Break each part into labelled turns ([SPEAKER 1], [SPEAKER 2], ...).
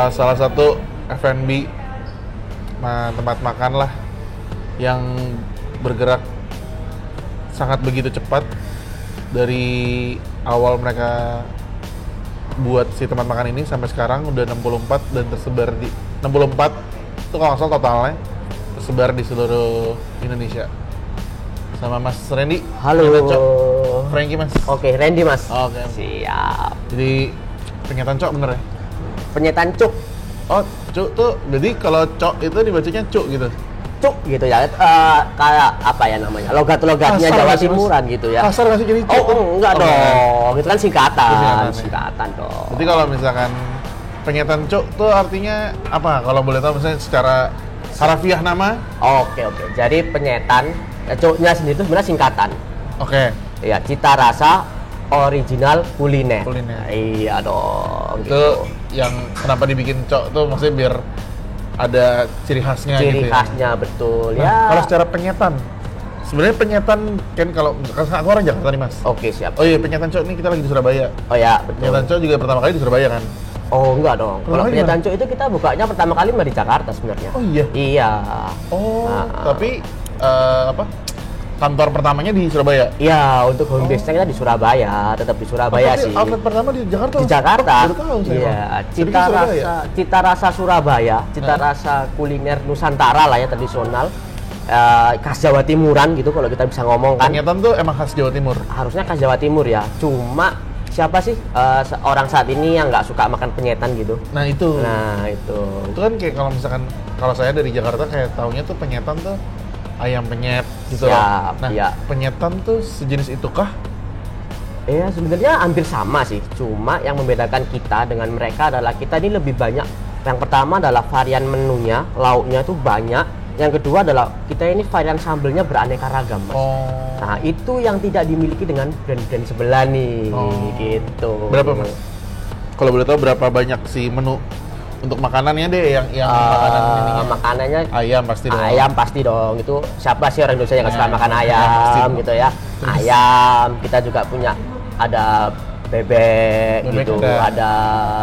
[SPEAKER 1] salah satu F&B tempat makan lah yang bergerak sangat begitu cepat dari awal mereka buat si tempat makan ini sampai sekarang udah 64 dan tersebar di 64 itu kalau nggak salah totalnya tersebar di seluruh Indonesia. Sama Mas Randy.
[SPEAKER 2] Halo.
[SPEAKER 1] Frankie Mas.
[SPEAKER 2] Oke, Randy Mas.
[SPEAKER 1] Oke.
[SPEAKER 2] Siap.
[SPEAKER 1] Jadi penyetan cok bener ya?
[SPEAKER 2] Penyetan cuk.
[SPEAKER 1] Oh, cuk tuh, jadi kalau cok itu dibacanya cuk gitu?
[SPEAKER 2] Cuk gitu ya, kayak apa ya namanya, logat-logatnya
[SPEAKER 1] Kasar
[SPEAKER 2] Jawa
[SPEAKER 1] nggak sih, Mas?
[SPEAKER 2] Timuran gitu ya.
[SPEAKER 1] Kasar nggak sih jadi cuk?
[SPEAKER 2] Enggak dong, itu kan singkatan,
[SPEAKER 1] Itu
[SPEAKER 2] singkatan dong.
[SPEAKER 1] Jadi kalau misalkan penyetan cuk tuh artinya apa? Kalau boleh tahu misalnya secara harafiah nama?
[SPEAKER 2] Oke, jadi penyetan, cuknya sendiri itu sebenarnya singkatan.
[SPEAKER 1] Oke.
[SPEAKER 2] Ya, cita rasa original kuliner.
[SPEAKER 1] Kuliner.
[SPEAKER 2] Iya dong.
[SPEAKER 1] Itu
[SPEAKER 2] Gitu.
[SPEAKER 1] yang kenapa dibikin cok tuh maksudnya biar ada ciri khasnya
[SPEAKER 2] Ciri
[SPEAKER 1] gitu
[SPEAKER 2] khasnya betul.
[SPEAKER 1] ya.
[SPEAKER 2] Ya.
[SPEAKER 1] Kalau secara penyetan, sebenarnya penyetan kan kalau misalkan aku orang Jakarta nih Mas.
[SPEAKER 2] Oke, siap.
[SPEAKER 1] Oh iya penyetan cok ini kita lagi di Surabaya.
[SPEAKER 2] Oh ya, betul.
[SPEAKER 1] Penyetan cok juga pertama kali di Surabaya kan?
[SPEAKER 2] Oh enggak dong.
[SPEAKER 1] Kalau
[SPEAKER 2] Kalau
[SPEAKER 1] lagi
[SPEAKER 2] penyetan cuk itu kita bukanya pertama kali mah di Jakarta sebenarnya.
[SPEAKER 1] Oh iya.
[SPEAKER 2] Iya.
[SPEAKER 1] Oh
[SPEAKER 2] Nah.
[SPEAKER 1] tapi apa? Kantor pertamanya di Surabaya.
[SPEAKER 2] Iya, untuk home base-nya kita di Surabaya, tetap di Surabaya
[SPEAKER 1] Tapi
[SPEAKER 2] sih.
[SPEAKER 1] outlet pertama di Jakarta.
[SPEAKER 2] Di Jakarta.
[SPEAKER 1] Baru tahu saya.
[SPEAKER 2] Iya,
[SPEAKER 1] Bang. Jadi ke Surabaya?
[SPEAKER 2] cita rasa Surabaya, cita rasa kuliner Nusantara lah ya, tradisional. Khas Jawa Timuran gitu kalau kita bisa ngomong kan.
[SPEAKER 1] Penyetan tuh emang khas Jawa Timur.
[SPEAKER 2] Harusnya khas Jawa Timur ya. Cuma siapa sih orang saat ini yang nggak suka makan penyetan gitu?
[SPEAKER 1] Nah itu.
[SPEAKER 2] Nah, itu.
[SPEAKER 1] Itu kan kayak kalau misalkan kalau saya dari Jakarta kayak taunya tuh penyetan tuh ayam penyet gitu.
[SPEAKER 2] Siap,
[SPEAKER 1] Nah,
[SPEAKER 2] iya.
[SPEAKER 1] penyetan tuh sejenis itu kah?
[SPEAKER 2] Ya sebenarnya hampir sama sih, cuma yang membedakan kita dengan mereka adalah kita ini lebih banyak. Yang pertama adalah varian menunya, lauknya tuh banyak. Yang kedua adalah kita ini varian sambelnya beraneka ragam, Mas.
[SPEAKER 1] Oh.
[SPEAKER 2] Nah itu yang tidak dimiliki dengan brand-brand sebelah nih, gitu.
[SPEAKER 1] Berapa Mas? Kalau boleh tahu berapa banyak sih menu untuk makanannya deh yang makanan ininya?
[SPEAKER 2] Makanannya
[SPEAKER 1] Ayam pasti dong.
[SPEAKER 2] ayam pasti dong. Itu siapa sih orang Indonesia yang nggak suka makan
[SPEAKER 1] pasti
[SPEAKER 2] ayam
[SPEAKER 1] dong.
[SPEAKER 2] gitu ya?
[SPEAKER 1] Terus?
[SPEAKER 2] Ayam kita juga punya ada bebek
[SPEAKER 1] Bebek
[SPEAKER 2] gitu,
[SPEAKER 1] ada.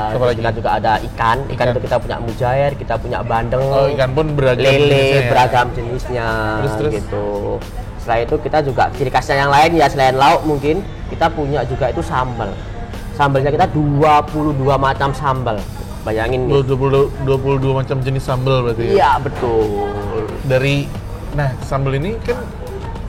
[SPEAKER 1] Apa lagi?
[SPEAKER 2] kita juga ada ikan itu kita punya mujair, kita punya bandeng,
[SPEAKER 1] Oh, ikan pun beragam jenisnya
[SPEAKER 2] lele
[SPEAKER 1] ya?
[SPEAKER 2] beragam jenisnya
[SPEAKER 1] Terus?
[SPEAKER 2] gitu. Setelah itu kita juga ciri khasnya yang lain ya, selain lauk mungkin kita punya juga itu sambal. Sambalnya kita 22 macam sambal. Bayangin nih.
[SPEAKER 1] 22 macam jenis sambal berarti ya?
[SPEAKER 2] Iya, betul.
[SPEAKER 1] Nah sambal ini kan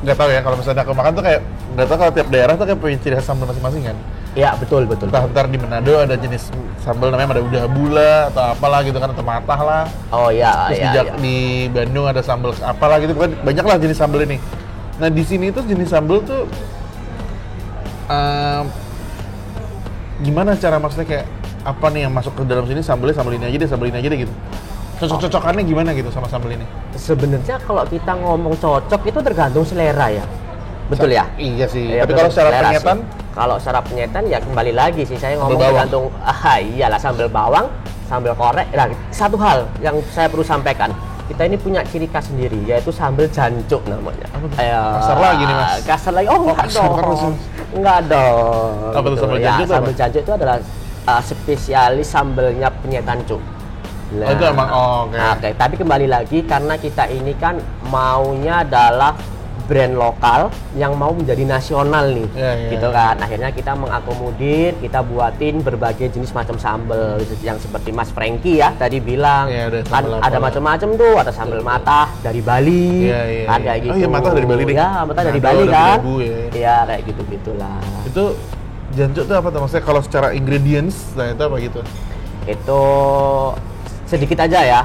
[SPEAKER 1] nggak tahu ya kalau misalnya aku makan tuh kayak nggak tahu kalau tiap daerah tuh kayak punya ciri khas sambal masing-masing kan.
[SPEAKER 2] Iya, betul.
[SPEAKER 1] Ntar di Manado ada jenis sambal namanya ada udah bula atau apalah gitu kan, atau matah lah.
[SPEAKER 2] Oh iya,
[SPEAKER 1] Terus
[SPEAKER 2] iya.
[SPEAKER 1] di Bandung ada sambal apalah gitu kan, banyak lah jenis sambal ini. Nah di sini tuh jenis sambal tuh gimana cara maksudnya kayak apa nih yang masuk ke dalam sini sambal ini aja deh gitu. Cocok-cocokannya gimana gitu sama sambal ini?
[SPEAKER 2] Sebenarnya kalau kita ngomong cocok itu tergantung selera ya. Betul ya?
[SPEAKER 1] Iya sih.
[SPEAKER 2] Iya,
[SPEAKER 1] Tapi
[SPEAKER 2] betul,
[SPEAKER 1] kalau secara
[SPEAKER 2] selera
[SPEAKER 1] penyetan,
[SPEAKER 2] sih. Kalau secara penyetan ya kembali lagi sih saya
[SPEAKER 1] Sambal
[SPEAKER 2] ngomong
[SPEAKER 1] bawang.
[SPEAKER 2] tergantung iyalah sambal bawang, sambal korek. Nah, satu hal yang saya perlu sampaikan. Kita ini punya ciri khas sendiri yaitu sambal jancuk namanya.
[SPEAKER 1] Apa tuh? Kasar lagi nih, Mas.
[SPEAKER 2] Kasar lagi. Oh, enggak
[SPEAKER 1] kasar terus,
[SPEAKER 2] dong.
[SPEAKER 1] Mas.
[SPEAKER 2] Enggak dong.
[SPEAKER 1] Apa tuh sambal
[SPEAKER 2] Ya,
[SPEAKER 1] jancuk tuh
[SPEAKER 2] sambal
[SPEAKER 1] apa?
[SPEAKER 2] jancuk itu adalah spesialis sambelnya penyetan cuk.
[SPEAKER 1] Oh, itu emang oke.
[SPEAKER 2] Oke, tapi kembali lagi karena kita ini kan maunya adalah brand lokal yang mau menjadi nasional nih,
[SPEAKER 1] Iya.
[SPEAKER 2] gitu kan. Akhirnya kita mengakomodir, kita buatin berbagai jenis macam sambal yang seperti Mas Frankie ya tadi bilang,
[SPEAKER 1] Iya, ada
[SPEAKER 2] kan
[SPEAKER 1] sambal
[SPEAKER 2] ada
[SPEAKER 1] apa?
[SPEAKER 2] macam-macam tuh, ada sambal matah dari Bali,
[SPEAKER 1] Iya.
[SPEAKER 2] kan kayak gitu.
[SPEAKER 1] Oh iya, matah dari Bali deh.
[SPEAKER 2] Ya, matah dari
[SPEAKER 1] Nado,
[SPEAKER 2] Bali
[SPEAKER 1] ada
[SPEAKER 2] kan.
[SPEAKER 1] Belabu, ya.
[SPEAKER 2] Iya, kayak gitu-gitulah.
[SPEAKER 1] Itu jancuk tuh apa tuh? Maksudnya kalau secara ingredients, nah itu apa gitu?
[SPEAKER 2] Itu sedikit aja ya.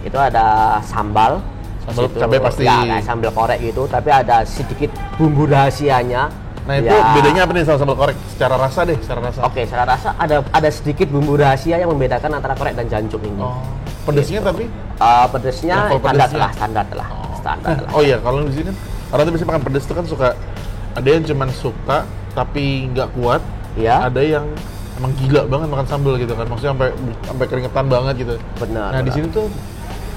[SPEAKER 2] Itu ada sambal.
[SPEAKER 1] Sambal
[SPEAKER 2] Situ,
[SPEAKER 1] cabai pasti.
[SPEAKER 2] Ya, kayak sambal korek gitu, tapi ada sedikit bumbu rahasianya.
[SPEAKER 1] Nah itu
[SPEAKER 2] Ya.
[SPEAKER 1] bedanya apa nih sama sambal korek? Secara rasa deh, secara rasa.
[SPEAKER 2] Oke, secara rasa ada sedikit bumbu rahasia yang membedakan antara korek dan jancuk ini.
[SPEAKER 1] Oh, pedesnya tapi?
[SPEAKER 2] Pedesnya
[SPEAKER 1] Level
[SPEAKER 2] standar
[SPEAKER 1] pedesnya?
[SPEAKER 2] lah, standar lah.
[SPEAKER 1] Oh iya, kalau di sini kan orang tuh biasanya makan pedes tuh kan suka ada yang cuman suka tapi nggak kuat.
[SPEAKER 2] Iya.
[SPEAKER 1] Ada yang emang gila banget makan sambal gitu kan, maksudnya sampai keringetan banget gitu.
[SPEAKER 2] Benar.
[SPEAKER 1] Nah di
[SPEAKER 2] benar.
[SPEAKER 1] sini tuh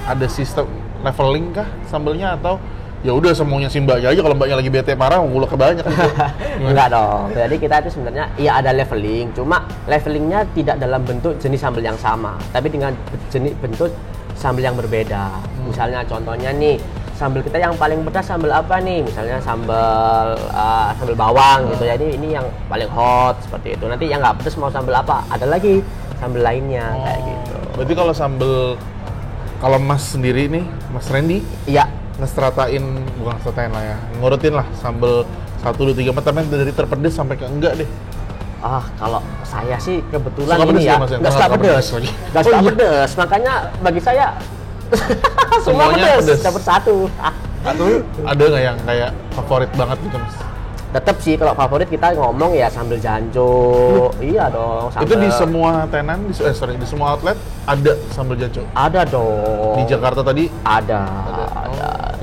[SPEAKER 1] ada sistem leveling kah sambalnya atau ya udah semuanya si mbaknya aja, kalau mbaknya lagi bete parah ngulek banyak gitu.
[SPEAKER 2] Enggak dong. Jadi kita itu sebenarnya ya ada leveling, cuma levelingnya tidak dalam bentuk jenis sambal yang sama, tapi dengan jenis bentuk sambal yang berbeda. Misalnya contohnya nih, sambal kita yang paling pedas sambal apa nih? Misalnya sambal bawang gitu ya. Ini yang paling hot seperti itu. Nanti yang nggak pedas mau sambal apa? Ada lagi sambal lainnya kayak gitu.
[SPEAKER 1] Berarti kalau Mas sendiri nih, Mas Randy,
[SPEAKER 2] Iya.
[SPEAKER 1] bukan ngestratain lah ya, ngurutin lah sambal 1, 2, 3, 4, tapi dari terpedes sampai ke enggak deh.
[SPEAKER 2] Kalau saya sih kebetulan
[SPEAKER 1] Suka
[SPEAKER 2] ini
[SPEAKER 1] pedes
[SPEAKER 2] ya,
[SPEAKER 1] ya, Mas, ya?
[SPEAKER 2] nggak suka
[SPEAKER 1] Nggak
[SPEAKER 2] pedes,
[SPEAKER 1] lagi.
[SPEAKER 2] nggak suka pedes. Makanya bagi saya semua
[SPEAKER 1] Semuanya
[SPEAKER 2] pedes,
[SPEAKER 1] pedes.
[SPEAKER 2] dapat satu.
[SPEAKER 1] Atau ada nggak yang kayak favorit banget gitu, Mas?
[SPEAKER 2] Tetap sih kalau favorit kita ngomong ya sambal janjo. Iya dong.
[SPEAKER 1] Itu di semua tenan, di semua outlet ada sambal janco.
[SPEAKER 2] Ada dong.
[SPEAKER 1] Di Jakarta tadi
[SPEAKER 2] Ada.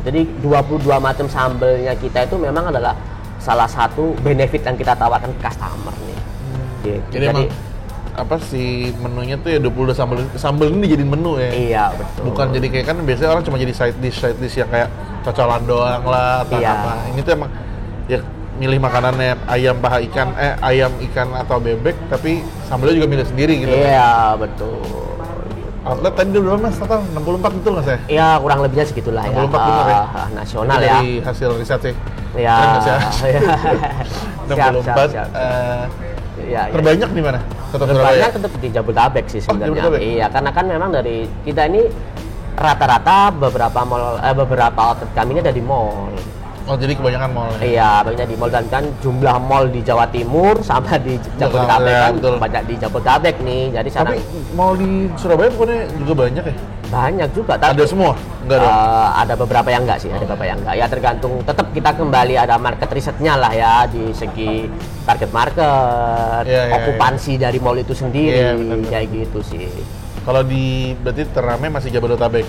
[SPEAKER 2] Jadi 22 macam sambalnya kita itu memang adalah salah satu benefit yang kita tawarkan ke customer nih. Gitu.
[SPEAKER 1] Jadi emang apa sih menunya tuh ya 22 sambal ini dijadiin menu ya.
[SPEAKER 2] Iya, betul.
[SPEAKER 1] Bukan jadi kayak kan biasanya orang cuma jadi side dish yang kayak cocolan doang lah atau
[SPEAKER 2] Iya.
[SPEAKER 1] apa. Ini tuh emang ya milih makanannya ayam ikan atau bebek, tapi sambalnya juga milih sendiri gitu.
[SPEAKER 2] Iya, betul.
[SPEAKER 1] Outlet tadi berapa Mas? Total 64 betul Mas ya?
[SPEAKER 2] Ya kurang lebihnya segitulah ya.
[SPEAKER 1] 64 benar ya?
[SPEAKER 2] Nasional
[SPEAKER 1] Itu
[SPEAKER 2] ya.
[SPEAKER 1] dari hasil riset sih.
[SPEAKER 2] Ya.
[SPEAKER 1] Keren nggak sih?
[SPEAKER 2] Siap,
[SPEAKER 1] 64
[SPEAKER 2] siap. Ya,
[SPEAKER 1] terbanyak di mana? Tetap
[SPEAKER 2] terbanyak
[SPEAKER 1] Surabaya.
[SPEAKER 2] tetap di Jabodetabek sih sebenarnya.
[SPEAKER 1] Jabodetabek?
[SPEAKER 2] Iya, karena kan memang dari kita ini rata-rata beberapa outlet kami ini ada di mall.
[SPEAKER 1] Oh, jadi kebanyakan mall ya?
[SPEAKER 2] Iya, banyaknya di mall, dan kan jumlah mall di Jawa Timur sama di Jabodetabek
[SPEAKER 1] ya,
[SPEAKER 2] kan
[SPEAKER 1] betul.
[SPEAKER 2] banyak di Jabodetabek nih. Jadi
[SPEAKER 1] Tapi mall di Surabaya bukannya juga banyak ya?
[SPEAKER 2] banyak juga. Tapi
[SPEAKER 1] Ada semua? Enggak dong?
[SPEAKER 2] ada beberapa yang enggak sih, ada beberapa yang enggak. Ya tergantung, tetap kita kembali ada market risetnya lah ya, di segi target market,
[SPEAKER 1] Iya, iya,
[SPEAKER 2] okupansi dari mall itu sendiri,
[SPEAKER 1] Iya, benar.
[SPEAKER 2] kayak gitu sih.
[SPEAKER 1] Kalau berarti teramai masih Jabodetabek?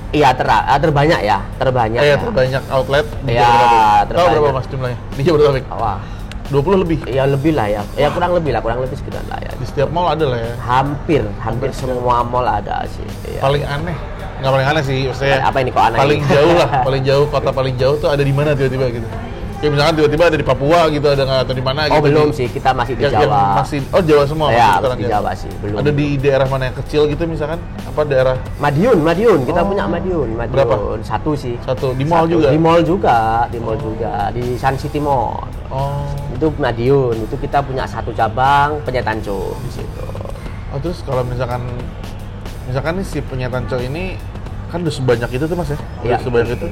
[SPEAKER 2] Iya, terbanyak ya, terbanyak.
[SPEAKER 1] Iya,
[SPEAKER 2] ya.
[SPEAKER 1] terbanyak outlet di
[SPEAKER 2] Iya,
[SPEAKER 1] Jabodetabek. Tahu
[SPEAKER 2] terbanyak.
[SPEAKER 1] berapa Mas jumlahnya? Di Jabodetabek?
[SPEAKER 2] Wah,
[SPEAKER 1] 20 lebih?
[SPEAKER 2] ya lebih lah ya. Ya kurang lebih sekitar lah ya.
[SPEAKER 1] Di setiap mall ada lah ya?
[SPEAKER 2] Hampir semua mall ada sih. Iya.
[SPEAKER 1] Paling aneh? Nggak paling aneh sih, maksudnya
[SPEAKER 2] Apa ini kok aneh?
[SPEAKER 1] paling jauh lah, kota paling jauh tuh ada di mana tiba-tiba gitu? Kayak misalkan tiba-tiba ada di Papua gitu, ada nggak, atau di mana gitu?
[SPEAKER 2] Oh belum sih, kita masih di
[SPEAKER 1] yang
[SPEAKER 2] Jawa.
[SPEAKER 1] Jawa semua?
[SPEAKER 2] Ya,
[SPEAKER 1] sekarang
[SPEAKER 2] masih di
[SPEAKER 1] ya?
[SPEAKER 2] Jawa sih, belum.
[SPEAKER 1] Ada di daerah mana yang kecil gitu misalkan? Apa daerah?
[SPEAKER 2] Madiun, kita
[SPEAKER 1] Oh.
[SPEAKER 2] punya Madiun.
[SPEAKER 1] Berapa?
[SPEAKER 2] Satu sih.
[SPEAKER 1] Satu, di mall
[SPEAKER 2] Satu.
[SPEAKER 1] juga?
[SPEAKER 2] Di mall juga, di Sun City Mall.
[SPEAKER 1] Oh.
[SPEAKER 2] Itu Madiun, itu kita punya satu cabang Penyetanco di situ.
[SPEAKER 1] Oh, terus kalau misalkan nih si Penyetanco ini kan udah sebanyak itu tuh Mas ya? Udah
[SPEAKER 2] Iya.
[SPEAKER 1] sebanyak itu.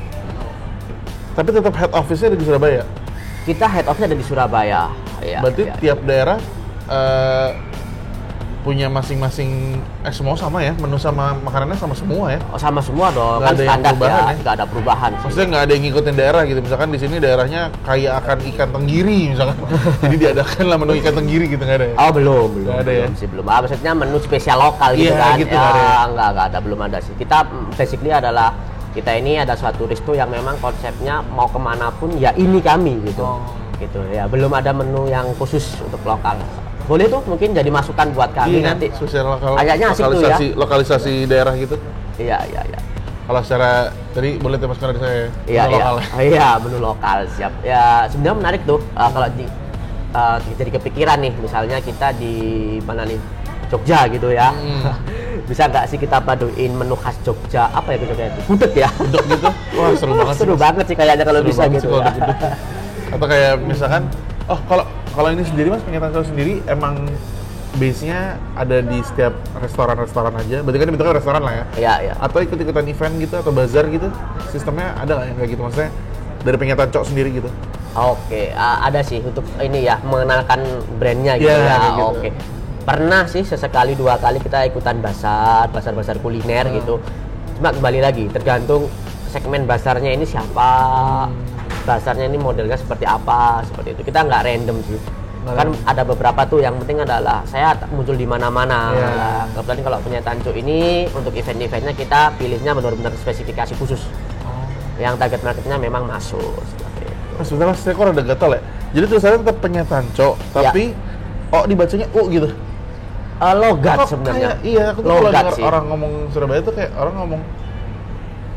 [SPEAKER 1] Tapi tetap head office-nya ada di Surabaya.
[SPEAKER 2] Kita head office ada di Surabaya. Iya,
[SPEAKER 1] Berarti
[SPEAKER 2] iya.
[SPEAKER 1] tiap daerah punya masing-masing semua sama ya? Menu sama makanannya sama semua ya?
[SPEAKER 2] Oh, sama semua dong,
[SPEAKER 1] Nggak
[SPEAKER 2] kan
[SPEAKER 1] ada yang
[SPEAKER 2] standar
[SPEAKER 1] perubahan
[SPEAKER 2] ya,
[SPEAKER 1] ya?
[SPEAKER 2] nggak ada perubahan sih.
[SPEAKER 1] Maksudnya nggak ada yang ngikutin daerah gitu. Misalkan di sini daerahnya kaya akan ikan tenggiri misalkan. Jadi diadakan lah menu ikan tenggiri gitu, nggak ada ya?
[SPEAKER 2] Oh belum
[SPEAKER 1] Nggak ada ya?
[SPEAKER 2] sih belum. Maksudnya menu spesial lokal gitu
[SPEAKER 1] Iya,
[SPEAKER 2] kan?
[SPEAKER 1] gitu, nggak ada ya?
[SPEAKER 2] Nggak ada, belum ada sih. Kita basically adalah kita ini ada suatu resto yang memang konsepnya mau kemanapun ya ini kami gitu.
[SPEAKER 1] Oh.
[SPEAKER 2] Gitu ya. Belum ada menu yang khusus untuk lokal. Boleh tuh mungkin jadi masukan buat kami
[SPEAKER 1] Iya,
[SPEAKER 2] nanti.
[SPEAKER 1] sosial
[SPEAKER 2] Kayaknya asik tuh ya.
[SPEAKER 1] lokalisasi daerah gitu.
[SPEAKER 2] Iya.
[SPEAKER 1] Kalau secara tadi boleh temaskan dari saya.
[SPEAKER 2] Iya,
[SPEAKER 1] menu lokal ya.
[SPEAKER 2] Iya, menu lokal siap. Ya, sebenarnya menarik tuh kalau jadi kepikiran nih, misalnya kita di mana nih? Jogja gitu ya. Bisa nggak sih kita paduin menu khas Jogja? Apa ya Jogja itu? Gudeg ya?
[SPEAKER 1] Gudeg gitu. Wah, seru banget sih.
[SPEAKER 2] Seru
[SPEAKER 1] Mas.
[SPEAKER 2] banget sih kayaknya kalau
[SPEAKER 1] Seru
[SPEAKER 2] bisa
[SPEAKER 1] banget
[SPEAKER 2] gitu.
[SPEAKER 1] sih kalau
[SPEAKER 2] Ya.
[SPEAKER 1] ada gudeg. Atau kayak misalkan, kalau ini sendiri Mas, Penyetanco sendiri emang base-nya ada di setiap restoran-restoran aja. Berarti kan dibentuknya restoran lah ya.
[SPEAKER 2] Iya.
[SPEAKER 1] Atau ikut-ikutan event gitu atau bazar gitu. Sistemnya ada nggak yang kayak gitu, maksudnya dari Penyetanco sendiri gitu?
[SPEAKER 2] Oke, ada sih untuk ini ya mengenalkan brandnya gitu
[SPEAKER 1] Iya,
[SPEAKER 2] ya.
[SPEAKER 1] kayak gitu.
[SPEAKER 2] Oke. Pernah sih sesekali 2 kali kita ikutan basar kuliner gitu. Cuma kembali lagi tergantung segmen basarnya ini siapa. Basarnya ini modelnya seperti apa, seperti itu. Kita nggak random sih. Kan ada beberapa tuh yang penting adalah saya muncul di mana-mana.
[SPEAKER 1] Iya.
[SPEAKER 2] Nah, kebetulan kalau punya Tanco ini untuk event-eventnya kita pilihnya benar-benar spesifikasi khusus. Yang target marketnya memang masuk seperti itu.
[SPEAKER 1] Mas, sebentar Mas, saya kok ada gatal ya? Jadi tulisannya tetap Penyetanco, tapi dibacanya U gitu.
[SPEAKER 2] Logat
[SPEAKER 1] Kok
[SPEAKER 2] sebenarnya.
[SPEAKER 1] kayak, iya, aku tuh kalau
[SPEAKER 2] Logat
[SPEAKER 1] dengar
[SPEAKER 2] sih.
[SPEAKER 1] orang ngomong Surabaya tuh kayak orang ngomong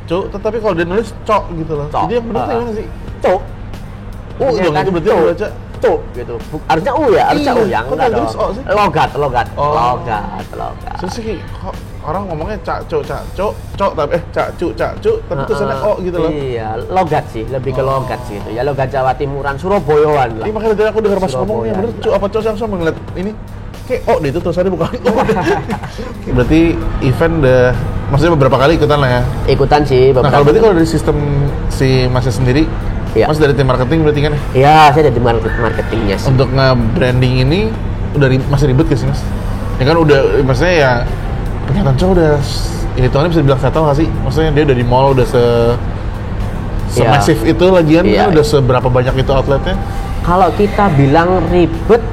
[SPEAKER 1] cuk, tetapi kalau dia nulis cok gitu loh.
[SPEAKER 2] Cok.
[SPEAKER 1] Jadi yang benar gimana sih?
[SPEAKER 2] Cuk.
[SPEAKER 1] Iya dong,
[SPEAKER 2] kan
[SPEAKER 1] itu berarti
[SPEAKER 2] cuk.
[SPEAKER 1] baca
[SPEAKER 2] Cuk gitu. Harusnya U ya, harusnya
[SPEAKER 1] Iya,
[SPEAKER 2] U yang
[SPEAKER 1] kok
[SPEAKER 2] enggak
[SPEAKER 1] tulis
[SPEAKER 2] dong.
[SPEAKER 1] O sih?
[SPEAKER 2] Logat.
[SPEAKER 1] Oh.
[SPEAKER 2] Logat.
[SPEAKER 1] Terus sih kok orang ngomongnya cak cuk, tapi cak cuk, tapi tulisannya O gitu loh.
[SPEAKER 2] Iya, logat sih, lebih ke logat sih itu. Ya logat Jawa Timuran, Surabayaan lah.
[SPEAKER 1] Ini makanya tadi aku dengar pas ngomongnya
[SPEAKER 2] Surabaya.
[SPEAKER 1] bener cuk apa cuk, langsung ngeliat ini kayak oh itu tulisannya bukan O. Berarti event udah maksudnya beberapa kali ikutan lah ya.
[SPEAKER 2] Ikutan sih
[SPEAKER 1] Nah
[SPEAKER 2] beberapa.
[SPEAKER 1] kalau berarti kalau dari sistem si Masnya sendiri,
[SPEAKER 2] Iya.
[SPEAKER 1] Mas dari tim marketing berarti kan ya?
[SPEAKER 2] Iya, saya jadi marketingnya sih.
[SPEAKER 1] Untuk nge-branding ini udah masih ribet gak sih Mas? Ya kan udah, maksudnya ya pernyataan cowok udah hitungannya bisa dibilang settle gak sih? Maksudnya dia udah di mall udah semasif itu lagian
[SPEAKER 2] Iya.
[SPEAKER 1] kan udah seberapa banyak itu outletnya?
[SPEAKER 2] Kalau kita bilang ribet,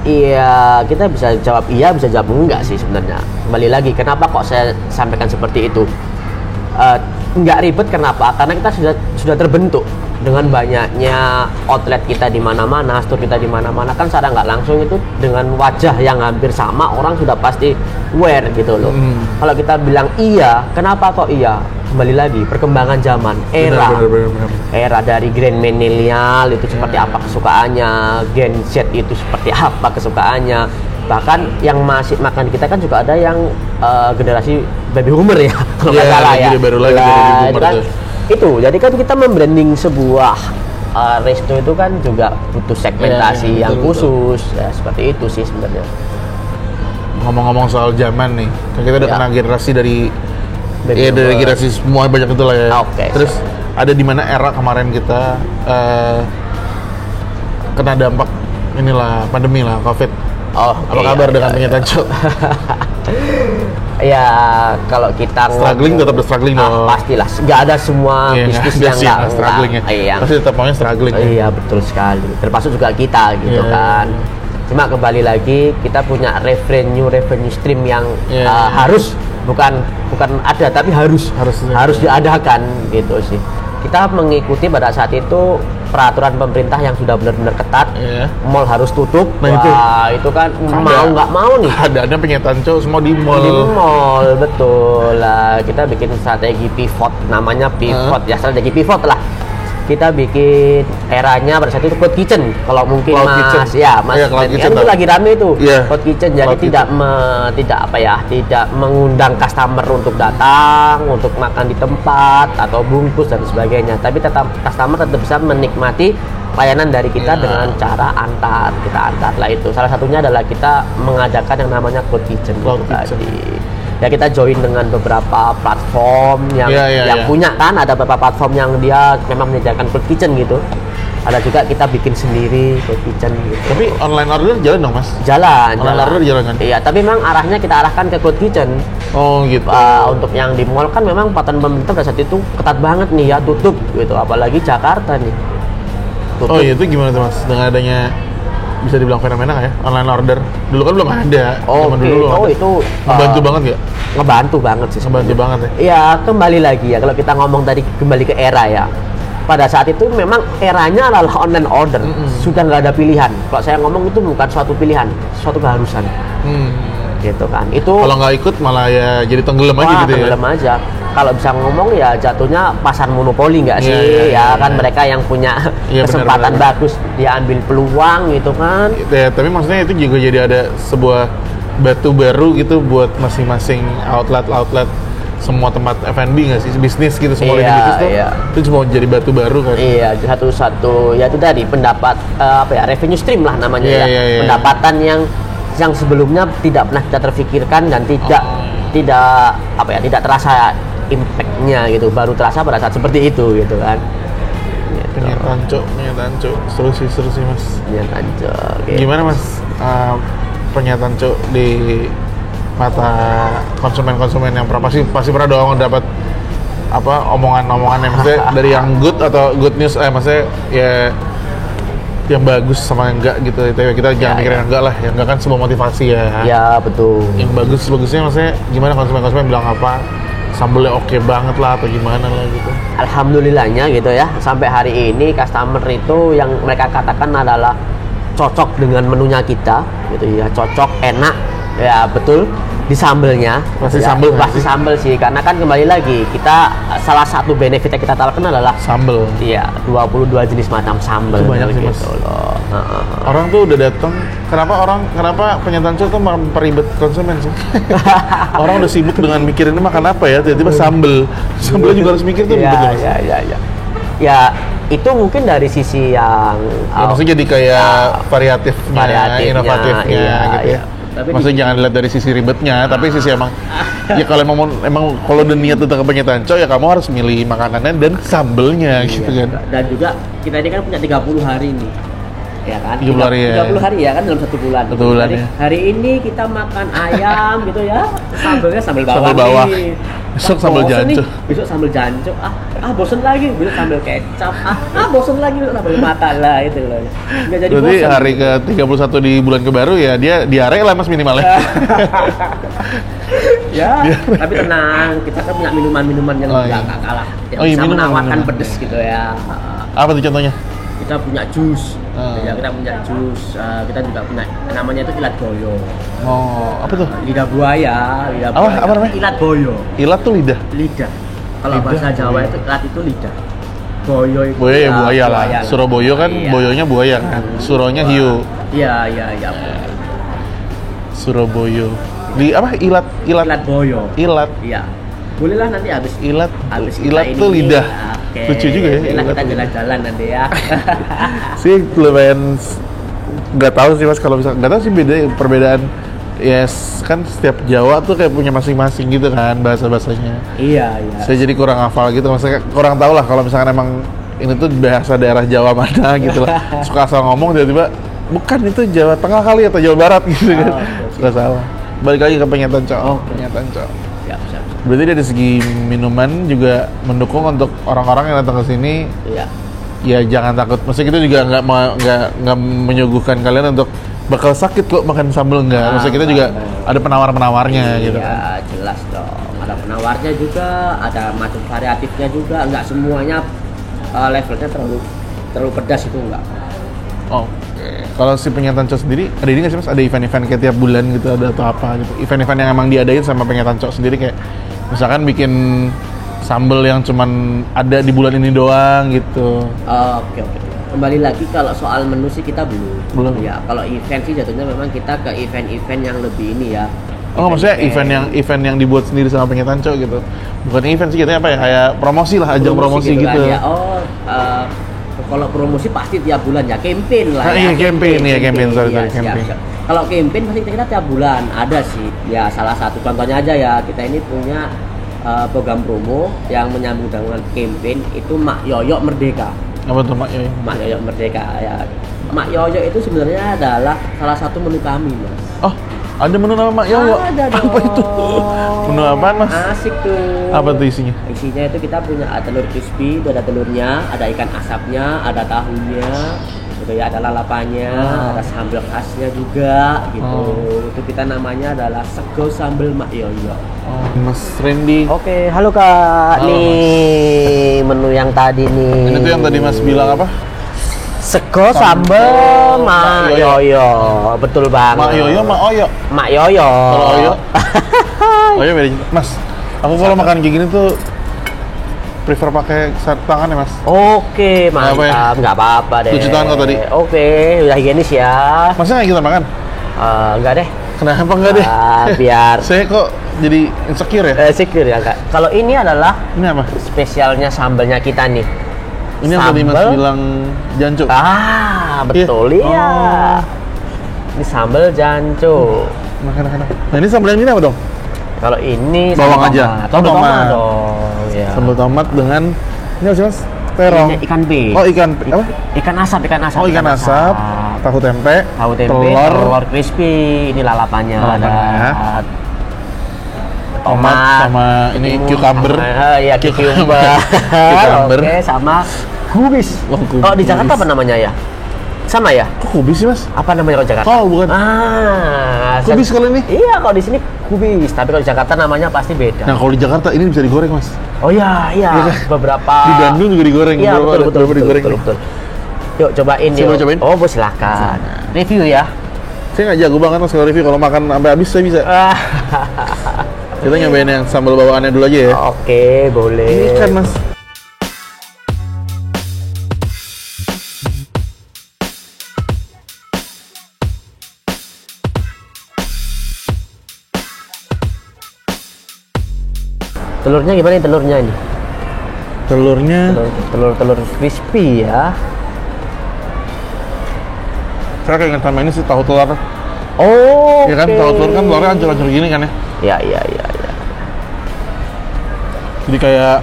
[SPEAKER 2] iya kita bisa jawab iya, bisa jawab enggak sih sebenarnya. Kembali lagi, kenapa kok saya sampaikan seperti itu? Enggak ribet kenapa? Karena kita sudah terbentuk dengan banyaknya outlet kita di mana-mana, store kita di mana-mana, kan secara nggak langsung itu dengan wajah yang hampir sama orang sudah pasti aware gitu loh. Kalau kita bilang iya, kenapa kok iya? Kembali lagi perkembangan zaman, era.
[SPEAKER 1] Bener.
[SPEAKER 2] Era dari Grand Millennial itu seperti apa kesukaannya, Gen Z itu seperti apa kesukaannya, bahkan yang masih makan kita kan juga ada yang generasi baby boomer ya kalau nggak salah ya.
[SPEAKER 1] Baru lagi
[SPEAKER 2] Nah,
[SPEAKER 1] baby boomer
[SPEAKER 2] itu kan,
[SPEAKER 1] tuh.
[SPEAKER 2] itu jadi kan kita membranding sebuah resto itu kan juga butuh segmentasi
[SPEAKER 1] Iya,
[SPEAKER 2] yang
[SPEAKER 1] betul.
[SPEAKER 2] khusus ya, seperti itu sih sebenarnya.
[SPEAKER 1] Ngomong-ngomong soal zaman nih, kan kita udah
[SPEAKER 2] Ya.
[SPEAKER 1] kena generasi dari
[SPEAKER 2] Baby
[SPEAKER 1] ya dari
[SPEAKER 2] boomer.
[SPEAKER 1] generasi semua banyak itu lah ya.
[SPEAKER 2] Oke,
[SPEAKER 1] Terus ada di mana era kemarin kita kena dampak inilah pandemi lah COVID.
[SPEAKER 2] Oh,
[SPEAKER 1] Apa kabar dengan pernyataan cok?
[SPEAKER 2] Ya kalau kita
[SPEAKER 1] Struggling tetap struggling dong.
[SPEAKER 2] pastilah nggak ada semua
[SPEAKER 1] Iya,
[SPEAKER 2] bisnis
[SPEAKER 1] nggak
[SPEAKER 2] yang
[SPEAKER 1] sih,
[SPEAKER 2] nggak
[SPEAKER 1] struggling ya.
[SPEAKER 2] iya.
[SPEAKER 1] Pasti tetap maunya struggling. ya.
[SPEAKER 2] Iya betul sekali, termasuk juga kita gitu
[SPEAKER 1] Iya.
[SPEAKER 2] kan. Cuma kembali lagi kita punya revenue stream yang
[SPEAKER 1] Iya.
[SPEAKER 2] harus bukan ada tapi harus diadakan gitu sih. Kita mengikuti pada saat itu peraturan pemerintah yang sudah benar-benar ketat.
[SPEAKER 1] Iya.
[SPEAKER 2] Mall harus tutup.
[SPEAKER 1] Nah, itu.
[SPEAKER 2] Wah, itu kan mau nggak mau nih.
[SPEAKER 1] Ada pernyataan cok semua di mall.
[SPEAKER 2] Di mall betul lah, kita bikin strategi pivot, namanya pivot ya, strategi pivot lah. Kita bikin eranya pada saat itu cloud kitchen, kalau mungkin
[SPEAKER 1] Cloud
[SPEAKER 2] mas
[SPEAKER 1] kitchen.
[SPEAKER 2] ya mas
[SPEAKER 1] Iya, cloud kitchen
[SPEAKER 2] itu
[SPEAKER 1] tahu.
[SPEAKER 2] lagi rame itu
[SPEAKER 1] Iya.
[SPEAKER 2] cloud kitchen, jadi
[SPEAKER 1] Cloud
[SPEAKER 2] tidak tidak mengundang customer untuk datang untuk makan di tempat atau bungkus dan sebagainya, tapi tetap customer tetap bisa menikmati layanan dari kita
[SPEAKER 1] Iya.
[SPEAKER 2] dengan cara kita antar lah. Itu salah satunya adalah kita mengadakan yang namanya cloud kitchen
[SPEAKER 1] Cloud
[SPEAKER 2] itu
[SPEAKER 1] kitchen.
[SPEAKER 2] tadi. Ya kita join dengan beberapa platform yang
[SPEAKER 1] Iya.
[SPEAKER 2] punya kan, ada beberapa platform yang dia memang menyediakan cloud kitchen gitu. Ada juga kita bikin sendiri cloud kitchen gitu.
[SPEAKER 1] Tapi online order jalan dong mas?
[SPEAKER 2] Jalan.
[SPEAKER 1] Online order jalan kan?
[SPEAKER 2] Iya, tapi memang arahnya kita arahkan ke cloud kitchen.
[SPEAKER 1] Oh gitu.
[SPEAKER 2] Untuk yang di mall kan memang peraturan pemerintah pada saat itu ketat banget nih ya, tutup gitu. Apalagi Jakarta nih. Tutup.
[SPEAKER 1] Oh iya itu gimana tuh mas? Dengan adanya bisa dibilang fenomena nggak ya online order? Dulu kan belum ada. Zaman
[SPEAKER 2] Oke,
[SPEAKER 1] dulu belum ada.
[SPEAKER 2] itu
[SPEAKER 1] Ngebantu banget ya?
[SPEAKER 2] ngebantu banget sih.
[SPEAKER 1] Ngebantu banget ya.
[SPEAKER 2] Iya, kembali lagi ya, kalau kita ngomong tadi kembali ke era ya. Pada saat itu memang eranya adalah online order, sudah nggak ada pilihan. Kalau saya ngomong itu bukan suatu pilihan, suatu keharusan, gitu kan. Itu
[SPEAKER 1] Kalau nggak ikut malah ya jadi tenggelam aja
[SPEAKER 2] wah,
[SPEAKER 1] gitu ya.
[SPEAKER 2] tenggelam aja. Kalau bisa ngomong ya jatuhnya pasar monopoli nggak sih?
[SPEAKER 1] Iya,
[SPEAKER 2] Kan
[SPEAKER 1] iya.
[SPEAKER 2] mereka yang punya
[SPEAKER 1] Iya,
[SPEAKER 2] kesempatan
[SPEAKER 1] benar.
[SPEAKER 2] bagus, dia ambil peluang gitu kan.
[SPEAKER 1] Ya, tapi maksudnya itu juga jadi ada sebuah batu baru gitu buat masing-masing outlet semua tempat F&B nggak sih, bisnis gitu, semua
[SPEAKER 2] Iya,
[SPEAKER 1] bisnis tuh
[SPEAKER 2] iya.
[SPEAKER 1] itu cuma jadi batu baru kan.
[SPEAKER 2] Iya, satu ya itu tadi pendapat revenue stream lah namanya
[SPEAKER 1] Iya,
[SPEAKER 2] ya.
[SPEAKER 1] iya, iya.
[SPEAKER 2] Pendapatan yang sebelumnya tidak pernah kita terfikirkan dan tidak terasa impact-nya gitu. Baru terasa pada saat seperti itu gitu kan. Gitu.
[SPEAKER 1] Pernyataan cok, seru sih mas.
[SPEAKER 2] Ya kan, Cok. Gitu.
[SPEAKER 1] Gimana mas pernyataan cok di mata konsumen yang pasti pernah dong dapat apa omongan-omongan yang maksudnya dari yang good atau good news maksudnya ya yang bagus sama yang enggak gitu. Kita jangan mikirin yang enggak lah, yang enggak kan sebuah motivasi ya.
[SPEAKER 2] Ya betul.
[SPEAKER 1] Yang bagusnya maksudnya gimana konsumen bilang apa, sambelnya oke banget lah atau gimana lah gitu.
[SPEAKER 2] Alhamdulillahnya gitu ya, sampai hari ini customer itu yang mereka katakan adalah cocok dengan menunya kita gitu ya, cocok, enak ya, betul. di sambelnya
[SPEAKER 1] Pasti
[SPEAKER 2] ya,
[SPEAKER 1] sambel nggak
[SPEAKER 2] pasti
[SPEAKER 1] sih?
[SPEAKER 2] sambel sih, karena kan kembali lagi kita salah satu benefit yang kita tawarkan adalah
[SPEAKER 1] Sambel.
[SPEAKER 2] iya 22 jenis macam sambel
[SPEAKER 1] Itu banyak sih, Mas.
[SPEAKER 2] gitu loh.
[SPEAKER 1] Orang tuh udah datang, kenapa penyetanco tuh memperibet konsumen sih? Orang udah sibuk dengan mikirin ini makan apa ya, tiba-tiba sambel. Sambelnya juga harus mikir tuh ribet ya, Mas.
[SPEAKER 2] Ya itu mungkin dari sisi yang
[SPEAKER 1] Ya, maksudnya jadi kayak variatifnya, inovatifnya
[SPEAKER 2] iya,
[SPEAKER 1] gitu ya.
[SPEAKER 2] iya. Tapi
[SPEAKER 1] Maksudnya jangan dilihat dari sisi ribetnya, tapi sisi emang ya kalau emang kalau udah niat untuk ke penyetanco ya kamu harus milih makanannya dan sambelnya gitu kan.
[SPEAKER 2] Dan juga kita ini kan punya 30 hari nih. Ya kan?
[SPEAKER 1] 30 hari ya.
[SPEAKER 2] 30 hari ya kan dalam 1 bulan.
[SPEAKER 1] Satu bulan
[SPEAKER 2] Jadi,
[SPEAKER 1] ya.
[SPEAKER 2] hari ini kita makan ayam gitu ya. Sambelnya sambal bawang.
[SPEAKER 1] Sambal bawang.
[SPEAKER 2] Nih.
[SPEAKER 1] Besok sambal
[SPEAKER 2] Bosen nih,
[SPEAKER 1] janco.
[SPEAKER 2] besok sambal janco. Bosen lagi, besok sambal kecap. Bosen lagi, besok sambal mata lah itu loh. Nggak jadi
[SPEAKER 1] Berarti
[SPEAKER 2] bosen.
[SPEAKER 1] hari ke 31 di bulan kebaru ya dia diare lah Mas minimalnya.
[SPEAKER 2] Ya, tapi tenang, kita kan punya minuman-minuman yang
[SPEAKER 1] Oh,
[SPEAKER 2] nggak
[SPEAKER 1] iya.
[SPEAKER 2] kalah, yang
[SPEAKER 1] Oh, iya,
[SPEAKER 2] bisa
[SPEAKER 1] minuman,
[SPEAKER 2] menawarkan
[SPEAKER 1] minuman.
[SPEAKER 2] pedes gitu ya.
[SPEAKER 1] Apa tuh contohnya?
[SPEAKER 2] Kita punya jus,
[SPEAKER 1] Ah.
[SPEAKER 2] ya kita punya jus, kita juga punya namanya itu ilat boyo.
[SPEAKER 1] Oh, apa tuh?
[SPEAKER 2] Lidah buaya, lidah
[SPEAKER 1] Apa?
[SPEAKER 2] buaya.
[SPEAKER 1] Apa namanya?
[SPEAKER 2] Ilat boyo,
[SPEAKER 1] Ilat tuh lidah.
[SPEAKER 2] lidah. Kalau
[SPEAKER 1] Lidah
[SPEAKER 2] bahasa Jawa
[SPEAKER 1] boyo.
[SPEAKER 2] itu ilat itu lidah. Boyo itu
[SPEAKER 1] Buaya ya buaya lah.
[SPEAKER 2] buaya.
[SPEAKER 1] Surabaya kan
[SPEAKER 2] Iya.
[SPEAKER 1] boyonya buaya kan. Suronya hiu.
[SPEAKER 2] Iya.
[SPEAKER 1] Surabaya. Di apa? Ilat.
[SPEAKER 2] Ilat boyo.
[SPEAKER 1] Ilat.
[SPEAKER 2] Iya. Bolehlah nanti habis
[SPEAKER 1] Ilat.
[SPEAKER 2] habis kita
[SPEAKER 1] Ilat
[SPEAKER 2] ini.
[SPEAKER 1] tuh lidah.
[SPEAKER 2] Oke.
[SPEAKER 1] Lucu juga ya,
[SPEAKER 2] Bolehlah
[SPEAKER 1] ilat
[SPEAKER 2] kita
[SPEAKER 1] tuh.
[SPEAKER 2] jalan-jalan nanti ya.
[SPEAKER 1] Sih lumayan nggak tahu sih Mas kalau misalnya nggak tahu sih perbedaan. Yes, kan setiap Jawa tuh kayak punya masing-masing gitu kan bahasa-bahasanya.
[SPEAKER 2] Iya.
[SPEAKER 1] Saya jadi kurang hafal gitu, maksudnya kurang tahu lah kalau misalkan emang ini tuh bahasa daerah Jawa mana gitu lah. Suka asal ngomong tiba-tiba bukan itu Jawa Tengah kali atau Jawa Barat gitu kan. Suka salah. Balik lagi ke penyetanco.
[SPEAKER 2] Oh,
[SPEAKER 1] penyetanco.
[SPEAKER 2] Ya, bisa.
[SPEAKER 1] Berarti dari segi minuman juga mendukung untuk orang-orang yang datang ke sini.
[SPEAKER 2] Iya.
[SPEAKER 1] Ya jangan takut. Maksudnya kita juga nggak menyuguhkan kalian untuk bakal sakit kok makan sambal enggak. Maksudnya kita juga ada penawar-penawarnya gitu kan.
[SPEAKER 2] Iya, jelas dong. Ada penawarnya juga, ada macam variatifnya juga. Enggak semuanya levelnya terlalu pedas itu enggak.
[SPEAKER 1] Oke. Kalau si penyetanco sendiri ada ini nggak sih Mas? Ada event-event kayak tiap bulan gitu ada atau apa gitu? Event-event yang emang diadain sama penyetanco sendiri kayak misalkan bikin sambal yang cuman ada di bulan ini doang gitu.
[SPEAKER 2] Oke. Kembali lagi kalau soal menu sih kita belum.
[SPEAKER 1] Belum.
[SPEAKER 2] Ya, kalau event sih jatuhnya memang kita ke event-event yang lebih ini ya.
[SPEAKER 1] Oh, maksudnya event yang dibuat sendiri sama penyetanco gitu. Bukan event sih jatuhnya apa ya? Kayak promosi lah, ajang promosi gitu.
[SPEAKER 2] kan, ya. Kalau promosi pasti tiap bulan ya, campaign lah.
[SPEAKER 1] Ah, iya, campaign, sorry,
[SPEAKER 2] Iya,
[SPEAKER 1] campaign.
[SPEAKER 2] siap. Kalau campaign pasti kita tiap bulan ada sih. Ya salah satu contohnya aja ya, kita ini punya program promo yang menyambung dengan campaign itu Mak Yoyo Merdeka.
[SPEAKER 1] Apa tuh Mak Yoyo?
[SPEAKER 2] Mak Yoyo Merdeka ya. Mak Yoyo itu sebenarnya adalah salah satu menu kami, Mas.
[SPEAKER 1] Oh, ada menu nama Mak Yoyo?
[SPEAKER 2] Ada dong.
[SPEAKER 1] Apa itu? Menu apaan Mas?
[SPEAKER 2] Asik tuh.
[SPEAKER 1] Apa tuh isinya?
[SPEAKER 2] Isinya itu kita punya telur crispy, itu ada telurnya, ada ikan asapnya, ada tahunya, gitu ya, ada lalapannya, ada sambal khasnya juga, gitu. Itu kita namanya adalah sego sambal Mak Yoyo.
[SPEAKER 1] Oh, Mas Randy.
[SPEAKER 2] Oke, halo Kak.
[SPEAKER 1] Halo,
[SPEAKER 2] nih menu yang tadi nih.
[SPEAKER 1] Ini tuh yang tadi Mas bilang apa?
[SPEAKER 2] Sego
[SPEAKER 1] Sambal
[SPEAKER 2] sambal
[SPEAKER 1] Mak
[SPEAKER 2] Mak
[SPEAKER 1] Yoyo.
[SPEAKER 2] Yoyo. Betul banget.
[SPEAKER 1] Mak Yoyo, Mak Oyo.
[SPEAKER 2] Mak Yoyo.
[SPEAKER 1] Kalau Oyo? Oyo beda. Mas, aku kalau makan kayak gini tuh prefer pakai tangan ya Mas.
[SPEAKER 2] Oke,
[SPEAKER 1] Nggak apa ya?
[SPEAKER 2] mantap. Nggak apa-apa deh.
[SPEAKER 1] Cuci tangan kok tadi?
[SPEAKER 2] Oke, udah higienis ya.
[SPEAKER 1] Masnya nggak kita makan?
[SPEAKER 2] Enggak deh.
[SPEAKER 1] Kenapa nggak deh?
[SPEAKER 2] Biar
[SPEAKER 1] Saya kok jadi insecure ya?
[SPEAKER 2] secure ya Kak. Kalau ini adalah
[SPEAKER 1] Ini apa?
[SPEAKER 2] spesialnya sambalnya kita nih.
[SPEAKER 1] Ini yang tadi Mas
[SPEAKER 2] Sambal.
[SPEAKER 1] bilang jancu.
[SPEAKER 2] Betul
[SPEAKER 1] Iya.
[SPEAKER 2] ya.
[SPEAKER 1] Oh.
[SPEAKER 2] Ini sambal janco.
[SPEAKER 1] Makan. Nah ini sambal yang ini apa dong?
[SPEAKER 2] Kalau ini
[SPEAKER 1] Bawang
[SPEAKER 2] sambal
[SPEAKER 1] aja?
[SPEAKER 2] tomat.
[SPEAKER 1] Oh,
[SPEAKER 2] Sambal
[SPEAKER 1] tomat.
[SPEAKER 2] dong. Ya.
[SPEAKER 1] Sambal tomat dengan ini apa sih Mas? Terong.
[SPEAKER 2] Ini ikan B.
[SPEAKER 1] Oh ikan apa?
[SPEAKER 2] Ikan asap.
[SPEAKER 1] Oh ikan asap, tahu tempe,
[SPEAKER 2] Tahu tempe, telur crispy, ini lalapannya,
[SPEAKER 1] Lalapannya.
[SPEAKER 2] ada
[SPEAKER 1] tomat sama ini
[SPEAKER 2] timun,
[SPEAKER 1] cucumber.
[SPEAKER 2] Iya, cucumber.
[SPEAKER 1] Cucumber.
[SPEAKER 2] Oke, sama kubis.
[SPEAKER 1] Oh, kubis.
[SPEAKER 2] Oh, di Jakarta apa namanya ya? Sama ya?
[SPEAKER 1] Kok kubis sih Mas?
[SPEAKER 2] Apa namanya kalau Jakarta?
[SPEAKER 1] Oh bukan. Kubis kalau ini?
[SPEAKER 2] Iya, kalau di sini kubis, tapi kalau di Jakarta namanya pasti beda.
[SPEAKER 1] Nah kalau di Jakarta ini bisa digoreng Mas.
[SPEAKER 2] Oh iya,
[SPEAKER 1] Iya kan?
[SPEAKER 2] beberapa
[SPEAKER 1] Di Bandung juga digoreng.
[SPEAKER 2] Iya, betul,
[SPEAKER 1] digoreng.
[SPEAKER 2] betul. Yuk cobain
[SPEAKER 1] Saya
[SPEAKER 2] yuk.
[SPEAKER 1] mau cobain?
[SPEAKER 2] Oh, silakan. Review ya.
[SPEAKER 1] Saya nggak jago banget mas kalau review, kalau makan sampai habis saya bisa. Kita nyobain yang sambal bawaannya dulu aja ya.
[SPEAKER 2] Oke, boleh.
[SPEAKER 1] Ini ikan mas.
[SPEAKER 2] Telurnya gimana nih telurnya ini?
[SPEAKER 1] Telurnya
[SPEAKER 2] Telur crispy ya.
[SPEAKER 1] saya kayak ingat sama ini sih, tahu telur.
[SPEAKER 2] Oh,
[SPEAKER 1] Ya kan, tahu telur kan telurnya hancur-hancur gini kan ya.
[SPEAKER 2] Ya.
[SPEAKER 1] Jadi kayak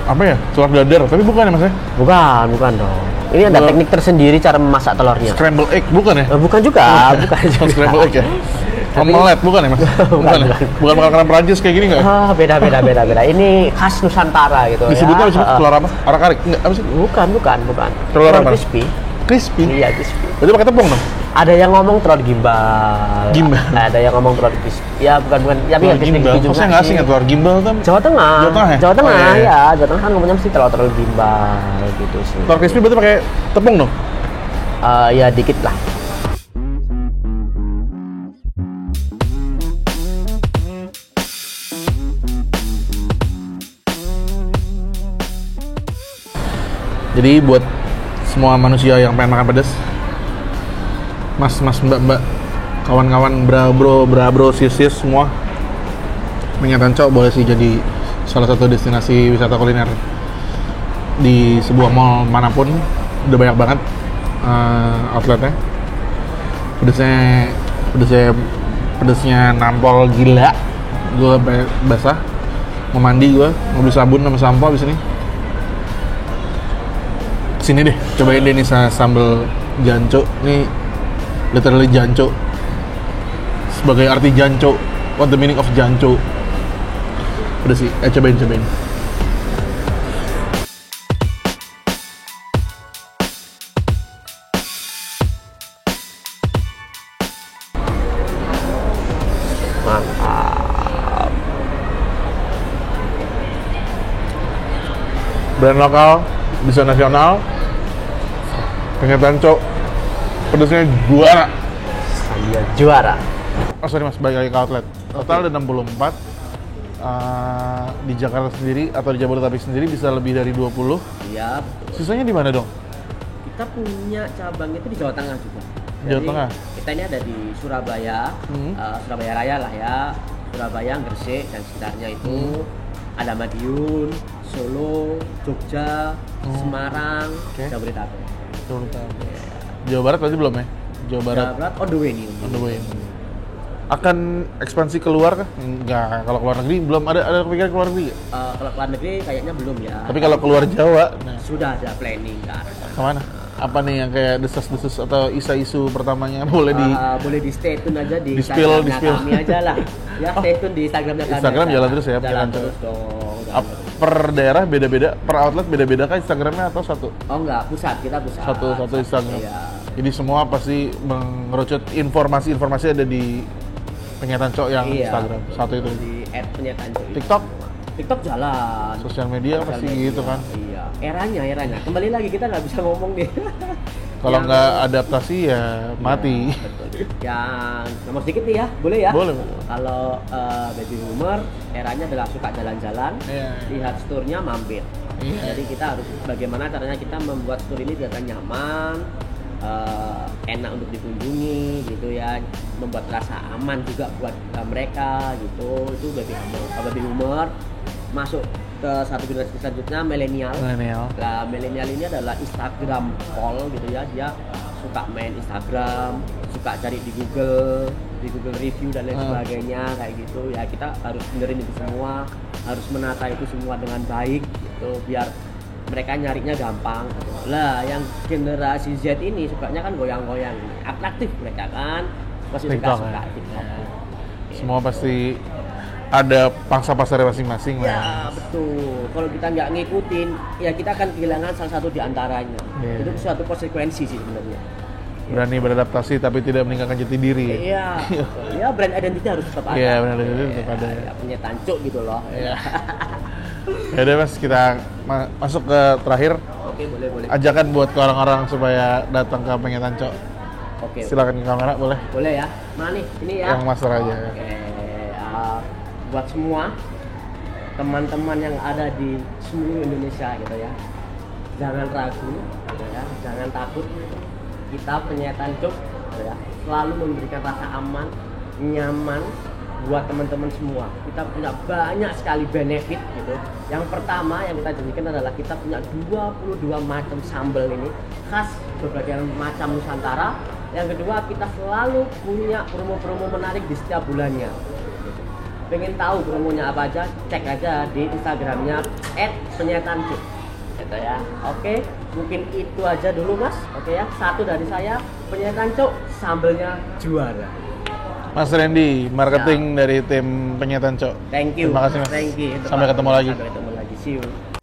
[SPEAKER 1] apa ya? Telur dadar, tapi bukan ya mas ya?
[SPEAKER 2] Bukan dong. Ini ada
[SPEAKER 1] Telur-
[SPEAKER 2] teknik tersendiri cara memasak telurnya.
[SPEAKER 1] Scramble egg bukan ya?
[SPEAKER 2] Bukan juga, bukan
[SPEAKER 1] Oh,
[SPEAKER 2] juga.
[SPEAKER 1] scramble egg ya?
[SPEAKER 2] Tapi-
[SPEAKER 1] Omelet bukan ya mas?
[SPEAKER 2] Bukan.
[SPEAKER 1] Ya? Bukan makanan Perancis kayak gini nggak ya?
[SPEAKER 2] Beda. Ini khas Nusantara gitu
[SPEAKER 1] Disebutnya
[SPEAKER 2] ya.
[SPEAKER 1] apa sih? Telur apa? Arak-arik? Enggak, apa sih?
[SPEAKER 2] Bukan.
[SPEAKER 1] Telur apa?
[SPEAKER 2] crispy.
[SPEAKER 1] Crispy?
[SPEAKER 2] Iya, crispy.
[SPEAKER 1] Berarti pakai tepung dong?
[SPEAKER 2] Ada yang ngomong telur gimbal.
[SPEAKER 1] Gimbal?
[SPEAKER 2] Ada yang ngomong telur crispy. Ya, bukan. Ya,
[SPEAKER 1] Telur
[SPEAKER 2] crispy
[SPEAKER 1] gimbal?
[SPEAKER 2] gitu
[SPEAKER 1] Kok saya nggak asing ya telur gimbal kan?
[SPEAKER 2] Jawa Tengah.
[SPEAKER 1] Jawa Tengah ya?
[SPEAKER 2] Jawa Tengah,
[SPEAKER 1] Oh, iya.
[SPEAKER 2] ya. Jawa Tengah kan ngomongnya mesti telur gimbal gitu sih.
[SPEAKER 1] Telur crispy berarti pakai tepung dong?
[SPEAKER 2] Ya dikit lah.
[SPEAKER 1] Jadi buat semua manusia yang pengen makan pedas, mas, mbak, kawan-kawan, bro, sis semua, Penyetan Cok boleh sih jadi salah satu destinasi wisata kuliner di sebuah mall manapun. Udah banyak banget outletnya. Pedesnya nampol gila. Gue basah, mau mandi gue, mau beli sabun sama sampo abis ini. Sini deh, cobain deh nih sambal janco. Ini literally janco. Sebagai arti janco, what the meaning of janco? Udah sih, cobain.
[SPEAKER 2] Mantap.
[SPEAKER 1] Brand lokal, bisa nasional. Penyetan Cok, pedasnya juara.
[SPEAKER 2] Saya juara.
[SPEAKER 1] Oh sorry mas, balik lagi ke outlet. Total ada 64. Di Jakarta sendiri atau di Jabodetabek sendiri bisa lebih dari 20.
[SPEAKER 2] Iya.
[SPEAKER 1] Sisanya di mana dong?
[SPEAKER 2] Kita punya cabang itu di Jawa Tengah juga.
[SPEAKER 1] Jawa Tengah?
[SPEAKER 2] Kita ini ada di Surabaya, Surabaya Raya lah ya. Surabaya, Gresik dan sekitarnya itu. Ada Madiun, Solo, Jogja, Semarang,
[SPEAKER 1] Oke.
[SPEAKER 2] Jabodetabek.
[SPEAKER 1] Jawa Barat berarti belum ya? Jawa Barat
[SPEAKER 2] Jawa Barat on the way nih.
[SPEAKER 1] on the way. Akan ekspansi keluar kah? Enggak, kalau keluar negeri belum ada kepikiran keluar negeri nggak?
[SPEAKER 2] Kalau keluar negeri kayaknya belum ya.
[SPEAKER 1] Tapi kalau keluar Jawa, nah
[SPEAKER 2] Sudah ada planning kan.
[SPEAKER 1] kemana? Apa nih yang kayak desas-desus atau isu pertamanya boleh
[SPEAKER 2] Boleh di stay tune aja di
[SPEAKER 1] Di-spill,
[SPEAKER 2] Instagramnya
[SPEAKER 1] di-spill.
[SPEAKER 2] kami aja lah. Ya stay tune di Instagramnya kami.
[SPEAKER 1] Instagram
[SPEAKER 2] aja.
[SPEAKER 1] jalan terus ya,
[SPEAKER 2] Jalan
[SPEAKER 1] Penyetan Cok.
[SPEAKER 2] terus dong.
[SPEAKER 1] per daerah beda-beda, per outlet beda-beda kah Instagramnya atau satu?
[SPEAKER 2] Oh enggak, kita pusat.
[SPEAKER 1] Satu Instagram.
[SPEAKER 2] Iya.
[SPEAKER 1] Jadi semua pasti mengerucut informasi ada di Penyetan Cok yang
[SPEAKER 2] Iya.
[SPEAKER 1] Instagram. Satu itu.
[SPEAKER 2] Di @penyetan Cok itu. TikTok jalan.
[SPEAKER 1] Sosial media
[SPEAKER 2] Sosial
[SPEAKER 1] pasti
[SPEAKER 2] media,
[SPEAKER 1] gitu kan.
[SPEAKER 2] Iya. Eranya. Kembali lagi kita nggak bisa ngomong nih.
[SPEAKER 1] Kalau
[SPEAKER 2] Yang-
[SPEAKER 1] nggak adaptasi ya mati.
[SPEAKER 2] Iya, betul. Yang nomor sedikit nih ya, boleh ya?
[SPEAKER 1] Boleh.
[SPEAKER 2] Kalau baby boomer, eranya adalah suka jalan-jalan,
[SPEAKER 1] Iya.
[SPEAKER 2] lihat store-nya mampir.
[SPEAKER 1] Iya.
[SPEAKER 2] Jadi kita harus bagaimana caranya kita membuat store ini biar nyaman, enak untuk dikunjungi gitu ya, membuat rasa aman juga buat mereka gitu. Itu baby boomer. Kalau baby boomer masuk ke satu generasi selanjutnya milenial. Nah, milenial ini adalah Instagram pol gitu ya. Dia suka main Instagram, suka cari di Google review dan lain sebagainya kayak gitu. Ya kita harus benerin itu semua, harus menata itu semua dengan baik gitu biar mereka nyarinya gampang. Lah, yang generasi Z ini sukanya kan goyang-goyang, atraktif mereka kan. Pasti
[SPEAKER 1] TikTok,
[SPEAKER 2] suka
[SPEAKER 1] ya.
[SPEAKER 2] TikTok.
[SPEAKER 1] Semua pasti ada pangsa pasarnya masing-masing
[SPEAKER 2] Ya
[SPEAKER 1] lah.
[SPEAKER 2] betul. Kalau kita nggak ngikutin, ya kita akan kehilangan salah satu di antaranya.
[SPEAKER 1] Iya.
[SPEAKER 2] Itu suatu konsekuensi sih sebenarnya.
[SPEAKER 1] Berani beradaptasi tapi tidak meninggalkan jati diri.
[SPEAKER 2] Iya. Ya brand identity harus tetap ada.
[SPEAKER 1] Iya, brand identity tetap ada.
[SPEAKER 2] Ya, punya tancuk gitu loh.
[SPEAKER 1] Iya. Ya udah mas, kita masuk ke terakhir.
[SPEAKER 2] Oke, boleh.
[SPEAKER 1] Ajakan buat ke orang-orang supaya datang ke Penyetan Cok.
[SPEAKER 2] Oke.
[SPEAKER 1] Silakan ke kamera boleh.
[SPEAKER 2] Boleh ya. Mana nih? Ini ya.
[SPEAKER 1] Yang master aja.
[SPEAKER 2] Oke. Buat semua teman-teman yang ada di seluruh Indonesia gitu ya, jangan ragu gitu ya, jangan takut. Kita penyetan cuk gitu ya, selalu memberikan rasa aman, nyaman buat teman-teman semua. Kita punya banyak sekali benefit gitu. Yang pertama yang kita janjikan adalah kita punya 22 macam sambal ini khas berbagai macam Nusantara. Yang kedua, kita selalu punya promo-promo menarik di setiap bulannya. Pengen tahu promonya apa aja, cek aja di Instagramnya @penyetanjuk gitu ya. Oke, mungkin itu aja dulu Mas. Oke ya, satu dari saya, Penyetan Cuk, sambelnya juara.
[SPEAKER 1] Mas Randy, marketing dari tim Penyetan Cok.
[SPEAKER 2] Thank you.
[SPEAKER 1] Terima kasih Mas.
[SPEAKER 2] Thank you.
[SPEAKER 1] Sampai ketemu lagi.
[SPEAKER 2] Sampai ketemu lagi. See you.